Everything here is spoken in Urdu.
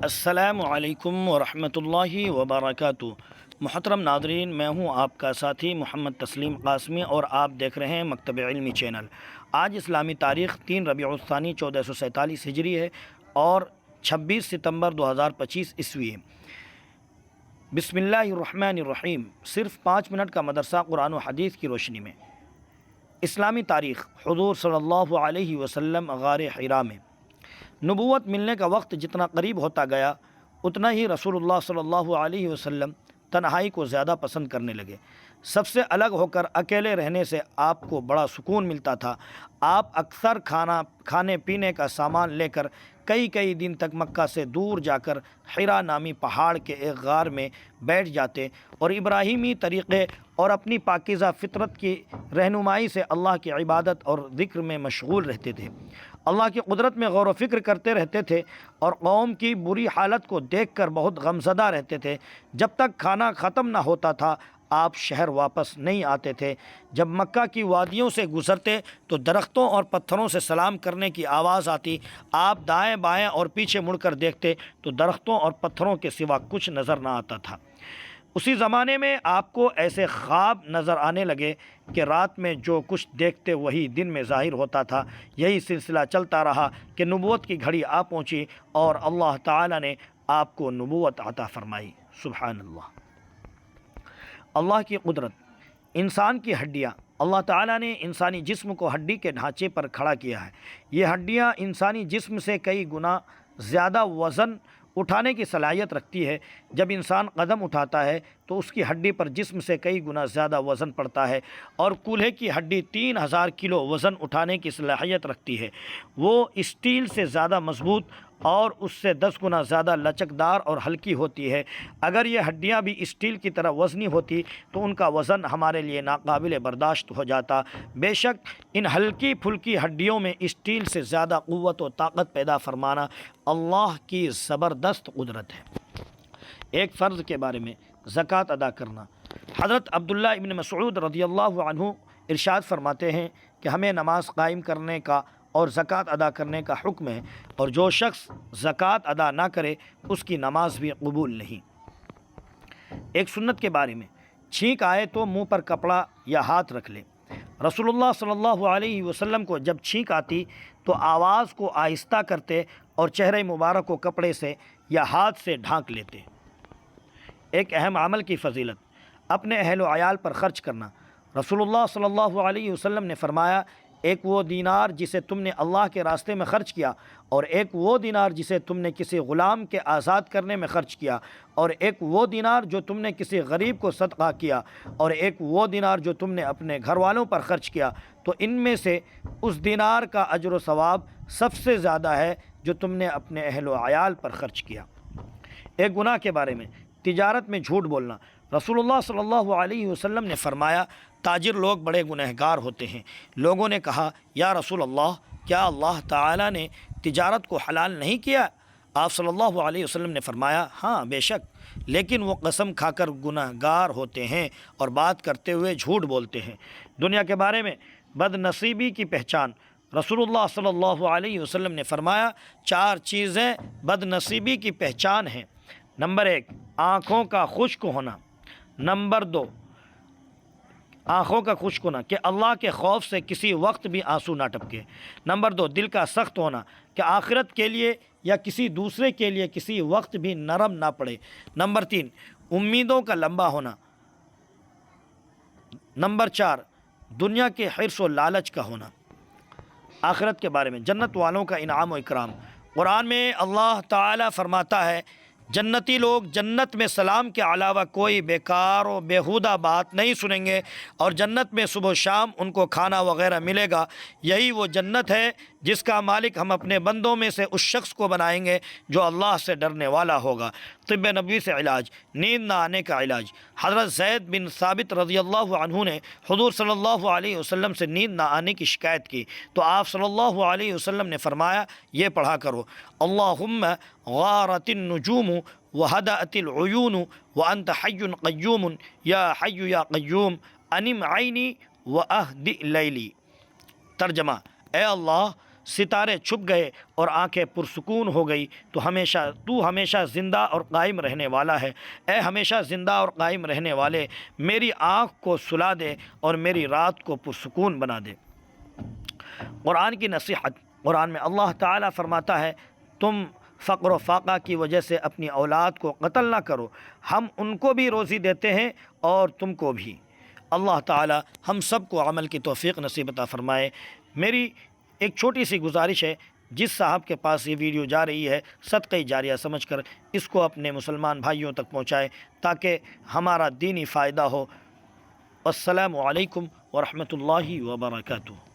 السلام علیکم ورحمۃ اللہ وبرکاتہ۔ محترم ناظرین، میں ہوں آپ کا ساتھی محمد تسلیم قاسمی اور آپ دیکھ رہے ہیں مکتب علمی چینل۔ آج اسلامی تاریخ 3 ربیع الثانی 1447 ہجری ہے اور 26 ستمبر 2025 عیسوی ہے۔ بسم اللہ الرحمن الرحیم۔ صرف 5 منٹ کا مدرسہ قرآن و حدیث کی روشنی میں۔ اسلامی تاریخ حضور صلی اللہ علیہ وسلم غار حرا میں۔ نبوت ملنے کا وقت جتنا قریب ہوتا گیا اتنا ہی رسول اللہ صلی اللہ علیہ وسلم تنہائی کو زیادہ پسند کرنے لگے۔ سب سے الگ ہو کر اکیلے رہنے سے آپ کو بڑا سکون ملتا تھا۔ آپ اکثر کھانے پینے کا سامان لے کر کئی دن تک مکہ سے دور جا کر حرا نامی پہاڑ کے ایک غار میں بیٹھ جاتے اور ابراہیمی طریقے اور اپنی پاکیزہ فطرت کی رہنمائی سے اللہ کی عبادت اور ذکر میں مشغول رہتے تھے۔ اللہ کی قدرت میں غور و فکر کرتے رہتے تھے اور قوم کی بری حالت کو دیکھ کر بہت غمزدہ رہتے تھے۔ جب تک کھانا ختم نہ ہوتا تھا آپ شہر واپس نہیں آتے تھے۔ جب مکہ کی وادیوں سے گزرتے تو درختوں اور پتھروں سے سلام کرنے کی آواز آتی۔ آپ دائیں بائیں اور پیچھے مڑ کر دیکھتے تو درختوں اور پتھروں کے سوا کچھ نظر نہ آتا تھا۔ اسی زمانے میں آپ کو ایسے خواب نظر آنے لگے کہ رات میں جو کچھ دیکھتے وہی دن میں ظاہر ہوتا تھا۔ یہی سلسلہ چلتا رہا کہ نبوت کی گھڑی آ پہنچی اور اللہ تعالی نے آپ کو نبوت عطا فرمائی۔ سبحان اللہ۔ اللہ کی قدرت۔ انسان کی ہڈیاں۔ اللہ تعالیٰ نے انسانی جسم کو ہڈی کے ڈھانچے پر کھڑا کیا ہے۔ یہ ہڈیاں انسانی جسم سے کئی گنا زیادہ وزن اٹھانے کی صلاحیت رکھتی ہے۔ جب انسان قدم اٹھاتا ہے تو اس کی ہڈی پر جسم سے کئی گنا زیادہ وزن پڑتا ہے، اور کولہے کی ہڈی 3000 کلو وزن اٹھانے کی صلاحیت رکھتی ہے۔ وہ اسٹیل سے زیادہ مضبوط اور اس سے 10 گنا زیادہ لچکدار اور ہلکی ہوتی ہے۔ اگر یہ ہڈیاں بھی اسٹیل کی طرح وزنی ہوتی تو ان کا وزن ہمارے لیے ناقابل برداشت ہو جاتا۔ بے شک ان ہلکی پھلکی ہڈیوں میں اسٹیل سے زیادہ قوت و طاقت پیدا فرمانا اللہ کی زبردست قدرت ہے۔ ایک فرض کے بارے میں، زکوٰۃ ادا کرنا۔ حضرت عبداللہ ابن مسعود رضی اللہ عنہ ارشاد فرماتے ہیں کہ ہمیں نماز قائم کرنے کا اور زکوٰۃ ادا کرنے کا حکم ہے، اور جو شخص زکوٰۃ ادا نہ کرے اس کی نماز بھی قبول نہیں۔ ایک سنت کے بارے میں، چھینک آئے تو منہ پر کپڑا یا ہاتھ رکھ لے۔ رسول اللہ صلی اللہ علیہ وسلم کو جب چھینک آتی تو آواز کو آہستہ کرتے اور چہرہ مبارک کو کپڑے سے یا ہاتھ سے ڈھانک لیتے۔ ایک اہم عمل کی فضیلت، اپنے اہل و عیال پر خرچ کرنا۔ رسول اللہ صلی اللہ علیہ وسلم نے فرمایا، ایک وہ دینار جسے تم نے اللہ کے راستے میں خرچ کیا، اور ایک وہ دینار جسے تم نے کسی غلام کے آزاد کرنے میں خرچ کیا، اور ایک وہ دینار جو تم نے کسی غریب کو صدقہ کیا، اور ایک وہ دینار جو تم نے اپنے گھر والوں پر خرچ کیا، تو ان میں سے اس دینار کا اجر و ثواب سب سے زیادہ ہے جو تم نے اپنے اہل و عیال پر خرچ کیا۔ ایک گناہ کے بارے میں، تجارت میں جھوٹ بولنا۔ رسول اللہ صلی اللہ علیہ وسلم نے فرمایا، تاجر لوگ بڑے گنہگار ہوتے ہیں۔ لوگوں نے کہا، یا رسول اللہ، کیا اللہ تعالیٰ نے تجارت کو حلال نہیں کیا؟ آپ صلی اللہ علیہ وسلم نے فرمایا، ہاں بے شک، لیکن وہ قسم کھا کر گنہگار ہوتے ہیں اور بات کرتے ہوئے جھوٹ بولتے ہیں۔ دنیا کے بارے میں، بد نصیبی کی پہچان۔ رسول اللہ صلی اللہ علیہ وسلم نے فرمایا، 4 چیزیں بد نصیبی کی پہچان ہیں۔ نمبر 1، آنکھوں کا خشک ہونا۔ نمبر 2، آنکھوں کا خشک ہونا کہ اللہ کے خوف سے کسی وقت بھی آنسو نہ ٹپکے۔ نمبر 2، دل کا سخت ہونا کہ آخرت کے لیے یا کسی دوسرے کے لیے کسی وقت بھی نرم نہ پڑے۔ نمبر 3، امیدوں کا لمبا ہونا۔ نمبر 4، دنیا کے حرص و لالچ کا ہونا۔ آخرت کے بارے میں، جنت والوں کا انعام و اکرام۔ قرآن میں اللہ تعالیٰ فرماتا ہے، جنتی لوگ جنت میں سلام کے علاوہ کوئی بیکار و بیہودہ بات نہیں سنیں گے، اور جنت میں صبح و شام ان کو کھانا وغیرہ ملے گا۔ یہی وہ جنت ہے جس کا مالک ہم اپنے بندوں میں سے اس شخص کو بنائیں گے جو اللہ سے ڈرنے والا ہوگا۔ طب نبوی سے علاج، نیند نہ آنے کا علاج۔ حضرت زید بن ثابت رضی اللہ عنہ نے حضور صلی اللہ علیہ وسلم سے نیند نہ آنے کی شکایت کی تو آپ صلی اللہ علیہ وسلم نے فرمایا، یہ پڑھا کرو، اللہم غارت النجوم وہدأت العیون وانت حی قیوم یا حی یا قیوم انم عینی واہدئ لیلی۔ ترجمہ، اے اللہ، ستارے چھپ گئے اور آنکھیں پرسکون ہو گئی تو ہمیشہ زندہ اور قائم رہنے والا ہے۔ اے ہمیشہ زندہ اور قائم رہنے والے، میری آنکھ کو سلا دے اور میری رات کو پرسکون بنا دے۔ قرآن کی نصیحت۔ قرآن میں اللہ تعالیٰ فرماتا ہے، تم فقر و فاقہ کی وجہ سے اپنی اولاد کو قتل نہ کرو، ہم ان کو بھی روزی دیتے ہیں اور تم کو بھی۔ اللہ تعالیٰ ہم سب کو عمل کی توفیق نصیب عطا فرمائے۔ میری ایک چھوٹی سی گزارش ہے، جس صاحب کے پاس یہ ویڈیو جا رہی ہے، صدقہ جاریہ سمجھ کر اس کو اپنے مسلمان بھائیوں تک پہنچائے تاکہ ہمارا دینی فائدہ ہو۔ السلام علیکم ورحمۃ اللہ وبرکاتہ۔